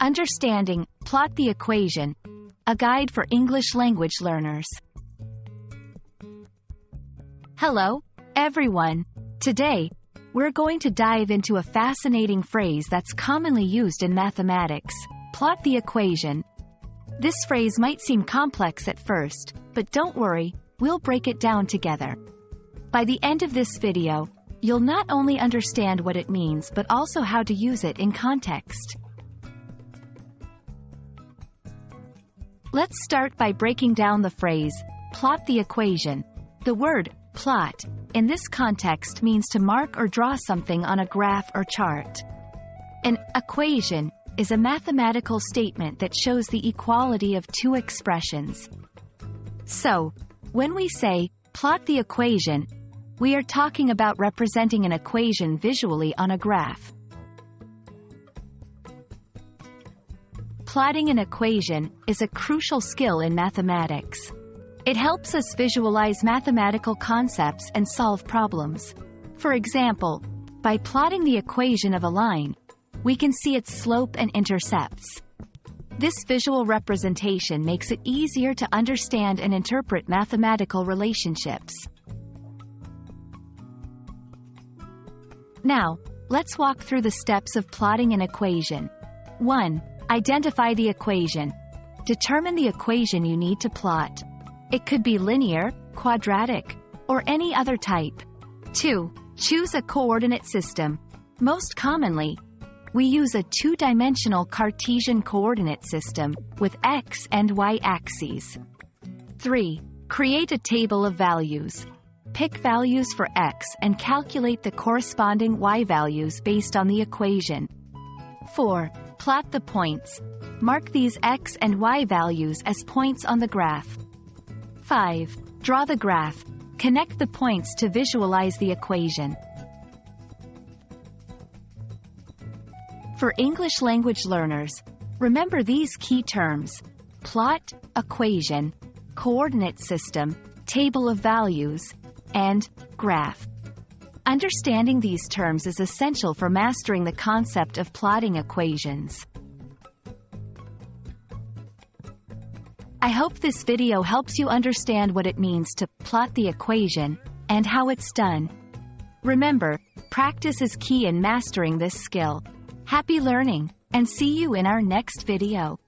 Understanding Plot the Equation, a guide for English language learners. Hello, everyone. Today, we're going to dive into a fascinating phrase that's commonly used in mathematics: plot the equation. This phrase might seem complex at first, but don't worry, we'll break it down together. By the end of this video, you'll not only understand what it means but also how to use it in context. Let's start by breaking down the phrase, plot the equation. The word plot, in this context, means to mark or draw something on a graph or chart. An equation is a mathematical statement that shows the equality of two expressions. So, when we say, plot the equation, we are talking about representing an equation visually on a graph. Plotting an equation is a crucial skill in mathematics. It helps us visualize mathematical concepts and solve problems. For example, by plotting the equation of a line, we can see its slope and intercepts. This visual representation makes it easier to understand and interpret mathematical relationships. Now, let's walk through the steps of plotting an equation. 1. Identify the equation. Determine the equation you need to plot. It could be linear, quadratic, or any other type. 2. Choose a coordinate system. Most commonly, we use a two-dimensional Cartesian coordinate system with x and y axes. 3. Create a table of values. Pick values for x and calculate the corresponding y values based on the equation. 4. Plot the points. Mark these x and y values as points on the graph. 5. Draw the graph. Connect the points to visualize the equation. For English language learners, remember these key terms: plot, equation, coordinate system, table of values, and graph. Understanding these terms is essential for mastering the concept of plotting equations. I hope this video helps you understand what it means to plot the equation and how it's done. Remember, practice is key in mastering this skill. Happy learning, and see you in our next video.